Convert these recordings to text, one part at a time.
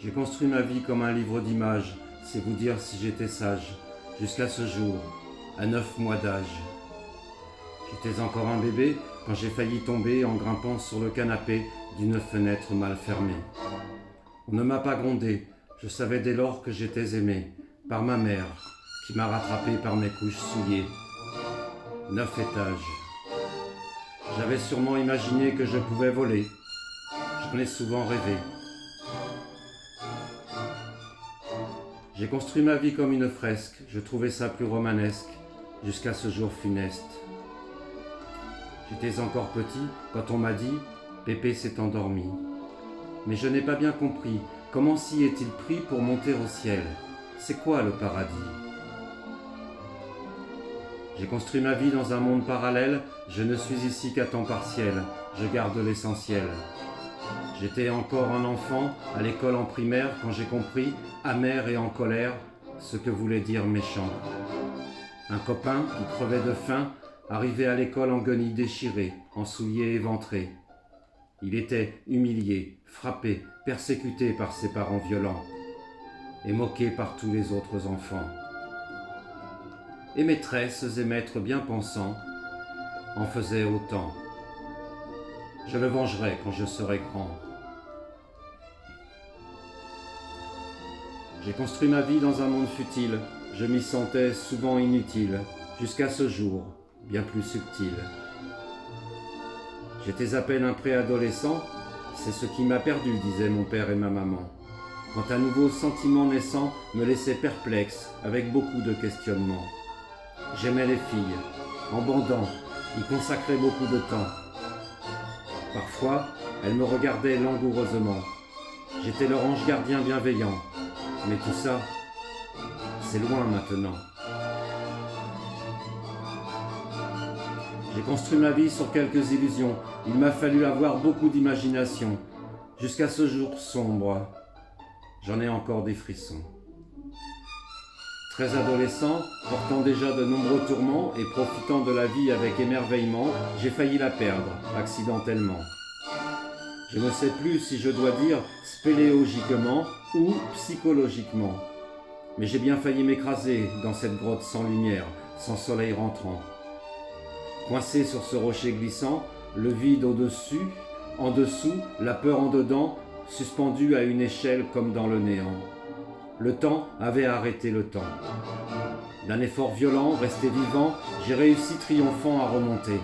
J'ai construit ma vie comme un livre d'images, c'est vous dire si j'étais sage, jusqu'à ce jour, à 9 mois d'âge. J'étais encore un bébé quand j'ai failli tomber en grimpant sur le canapé d'une fenêtre mal fermée. On ne m'a pas grondé, je savais dès lors que j'étais aimé, par ma mère, qui m'a rattrapé par mes couches souillées. 9 étages. J'avais sûrement imaginé que je pouvais voler. J'en ai souvent rêvé. J'ai construit ma vie comme une fresque, je trouvais ça plus romanesque, jusqu'à ce jour funeste. J'étais encore petit quand on m'a dit « Pépé s'est endormi ». Mais je n'ai pas bien compris, comment s'y est-il pris pour monter au ciel? C'est quoi le paradis? J'ai construit ma vie dans un monde parallèle, je ne suis ici qu'à temps partiel, je garde l'essentiel. J'étais encore un enfant à l'école en primaire quand j'ai compris, amer et en colère, ce que voulait dire méchant. Un copain qui crevait de faim arrivait à l'école en guenilles déchirées, en souliers éventrés. Il était humilié, frappé, persécuté par ses parents violents et moqué par tous les autres enfants. Et maîtresses et maîtres bien pensants en faisaient autant. Je le vengerai quand je serai grand. J'ai construit ma vie dans un monde futile, je m'y sentais souvent inutile, jusqu'à ce jour, bien plus subtil. J'étais à peine un préadolescent, c'est ce qui m'a perdu, disaient mon père et ma maman. Quand un nouveau sentiment naissant me laissait perplexe, avec beaucoup de questionnements. J'aimais les filles, en bandant, y consacrais beaucoup de temps. Parfois, elles me regardaient langoureusement. J'étais leur ange gardien bienveillant. Mais tout ça, c'est loin maintenant. J'ai construit ma vie sur quelques illusions. Il m'a fallu avoir beaucoup d'imagination. Jusqu'à ce jour sombre, j'en ai encore des frissons. Très adolescent, portant déjà de nombreux tourments et profitant de la vie avec émerveillement, j'ai failli la perdre, accidentellement. Je ne sais plus si je dois dire spéléologiquement ou psychologiquement. Mais j'ai bien failli m'écraser dans cette grotte sans lumière, sans soleil rentrant. Coincé sur ce rocher glissant, le vide au-dessus, en dessous, la peur en dedans, suspendu à une échelle comme dans le néant. Le temps avait arrêté le temps. D'un effort violent, resté vivant, j'ai réussi triomphant à remonter.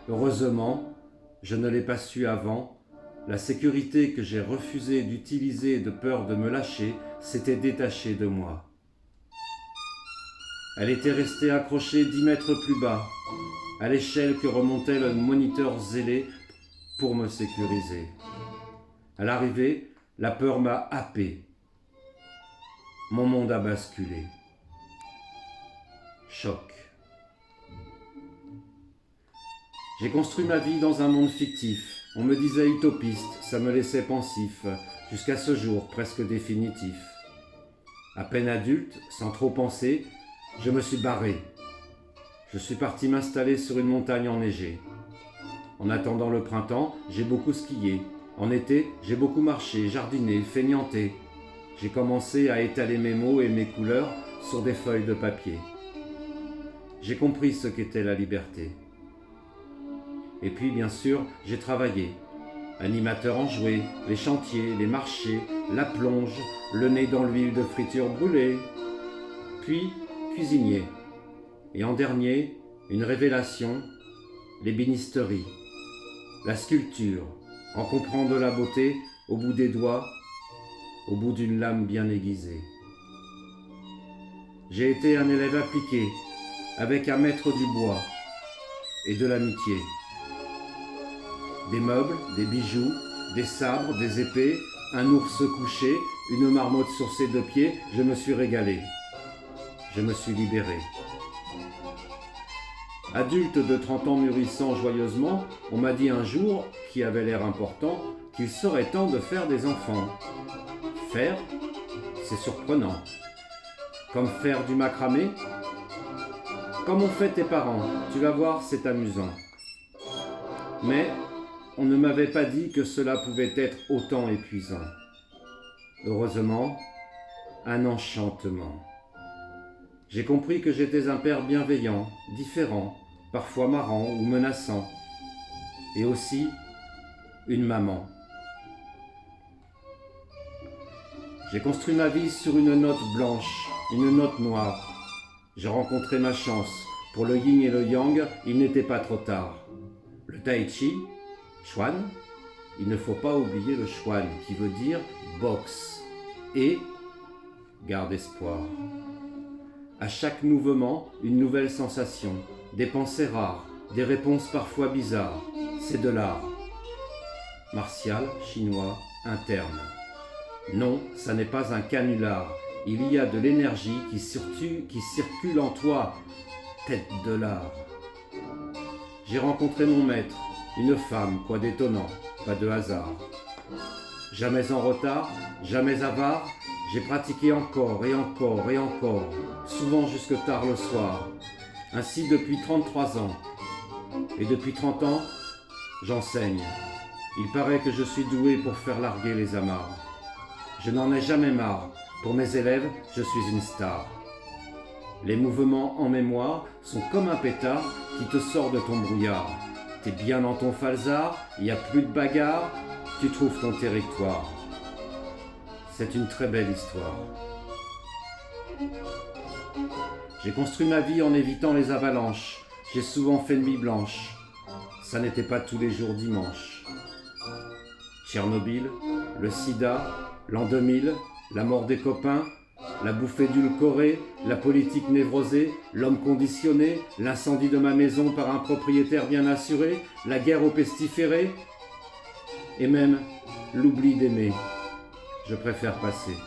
Heureusement, je ne l'ai pas su avant, la sécurité que j'ai refusé d'utiliser de peur de me lâcher s'était détachée de moi. Elle était restée accrochée 10 mètres plus bas, à l'échelle que remontait le moniteur zélé pour me sécuriser. À l'arrivée, la peur m'a happé. Mon monde a basculé. Choc. J'ai construit ma vie dans un monde fictif. On me disait utopiste, ça me laissait pensif, jusqu'à ce jour presque définitif. À peine adulte, sans trop penser, je me suis barré. Je suis parti m'installer sur une montagne enneigée. En attendant le printemps, j'ai beaucoup skié. En été, j'ai beaucoup marché, jardiné, feignanté. J'ai commencé à étaler mes mots et mes couleurs sur des feuilles de papier. J'ai compris ce qu'était la liberté. Et puis, bien sûr, j'ai travaillé. Animateur enjoué, les chantiers, les marchés, la plonge, le nez dans l'huile de friture brûlée. Puis, cuisinier. Et en dernier, une révélation, l'ébénisterie. La sculpture, en comprendre la beauté au bout des doigts, au bout d'une lame bien aiguisée. J'ai été un élève appliqué, avec un maître du bois et de l'amitié. Des meubles, des bijoux, des sabres, des épées, un ours couché, une marmotte sur ses 2 pieds, je me suis régalé. Je me suis libéré. Adulte de 30 ans mûrissant joyeusement, on m'a dit un jour, qui avait l'air important, qu'il serait temps de faire des enfants. Faire, c'est surprenant. Comme faire du macramé? Comme ont fait tes parents, tu vas voir, c'est amusant. Mais on ne m'avait pas dit que cela pouvait être autant épuisant. heureusement, un enchantement. J'ai compris que j'étais un père bienveillant, différent, parfois marrant ou menaçant, et aussi une maman. J'ai construit ma vie sur une note blanche, une note noire. J'ai rencontré ma chance. Pour le yin et le yang, il n'était pas trop tard. Le tai chi, chuan, il ne faut pas oublier le chuan, qui veut dire boxe. Et garde espoir. À chaque mouvement, une nouvelle sensation, des pensées rares, des réponses parfois bizarres. C'est de l'art. Martial, chinois, interne. Non, ça n'est pas un canular. Il y a de l'énergie qui circule en toi, tête de l'art. J'ai rencontré mon maître, une femme, quoi d'étonnant, pas de hasard. Jamais en retard, jamais avare, j'ai pratiqué encore et encore et encore, souvent jusque tard le soir. Ainsi depuis 33 ans. Et depuis 30 ans, j'enseigne. Il paraît que je suis doué pour faire larguer les amarres. Je n'en ai jamais marre. Pour mes élèves, je suis une star. Les mouvements en mémoire sont comme un pétard qui te sort de ton brouillard. T'es bien dans ton falzar, il n'y a plus de bagarre, tu trouves ton territoire. C'est une très belle histoire. J'ai construit ma vie en évitant les avalanches. J'ai souvent fait nuit blanche. Ça n'était pas tous les jours dimanche. Tchernobyl, le sida, l'an 2000, la mort des copains, la bouffe édulcorée, la politique névrosée, l'homme conditionné, l'incendie de ma maison par un propriétaire bien assuré, la guerre aux pestiférés, et même l'oubli d'aimer. Je préfère passer.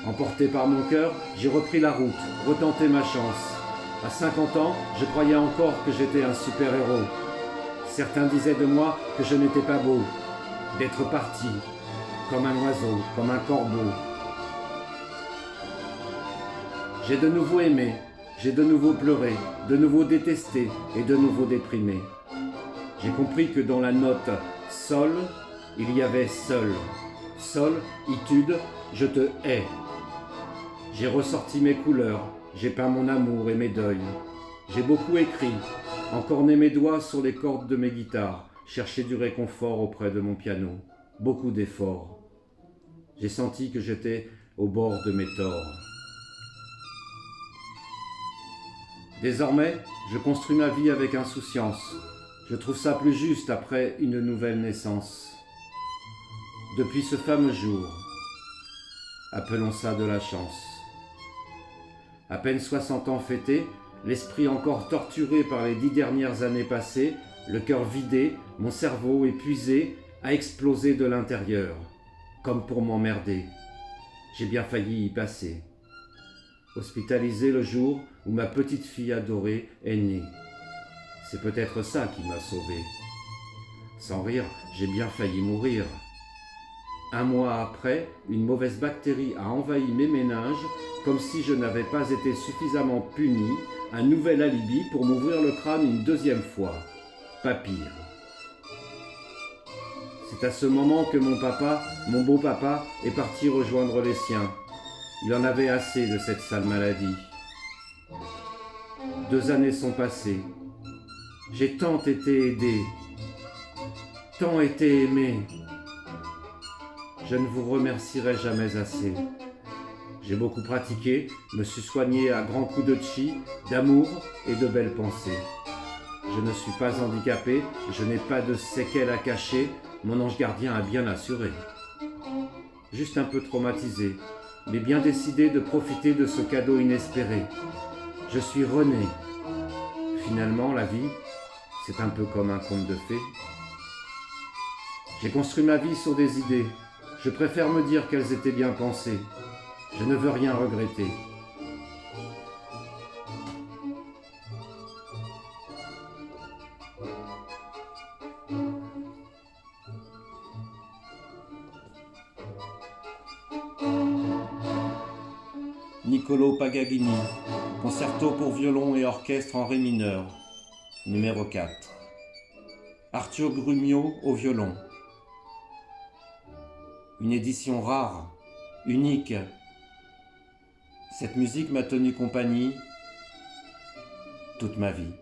Emporté par mon cœur, j'ai repris la route, retenté ma chance. À 50 ans, je croyais encore que j'étais un super-héros. Certains disaient de moi que je n'étais pas beau, d'être parti, comme un oiseau, comme un corbeau. J'ai de nouveau aimé, j'ai de nouveau pleuré, de nouveau détesté et de nouveau déprimé. J'ai compris que dans la note sol, il y avait seul. Sol, étude, je te hais. J'ai ressorti mes couleurs, j'ai peint mon amour et mes deuils. J'ai beaucoup écrit, encorné mes doigts sur les cordes de mes guitares, cherché du réconfort auprès de mon piano. Beaucoup d'efforts. J'ai senti que j'étais au bord de mes torts. Désormais, je construis ma vie avec insouciance. Je trouve ça plus juste après une nouvelle naissance. Depuis ce fameux jour, appelons ça de la chance. À peine 60 ans fêtés, l'esprit encore torturé par les 10 dernières années passées, le cœur vidé, mon cerveau épuisé, a explosé de l'intérieur, comme pour m'emmerder. J'ai bien failli y passer. Hospitalisé le jour où ma petite fille adorée est née. C'est peut-être ça qui m'a sauvé. Sans rire, j'ai bien failli mourir. Un mois après, une mauvaise bactérie a envahi mes méninges, comme si je n'avais pas été suffisamment puni, un nouvel alibi pour m'ouvrir le crâne une deuxième fois. Pas pire. C'est à ce moment que mon papa, mon beau papa, est parti rejoindre les siens. Il en avait assez de cette sale maladie. 2 années sont passées. J'ai tant été aidé, tant été aimé. Je ne vous remercierai jamais assez. J'ai beaucoup pratiqué, me suis soigné à grands coups de chi, d'amour et de belles pensées. Je ne suis pas handicapé, je n'ai pas de séquelles à cacher, mon ange gardien a bien assuré. Juste un peu traumatisé, mais bien décidé de profiter de ce cadeau inespéré. Je suis rené. Finalement, la vie, c'est un peu comme un conte de fées. J'ai construit ma vie sur des idées. Je préfère me dire qu'elles étaient bien pensées. Je ne veux rien regretter. Niccolò Paganini, concerto pour violon et orchestre en ré mineur, numéro 4. Arthur Grumio au violon. une édition rare, unique. Cette musique m'a tenu compagnie toute ma vie.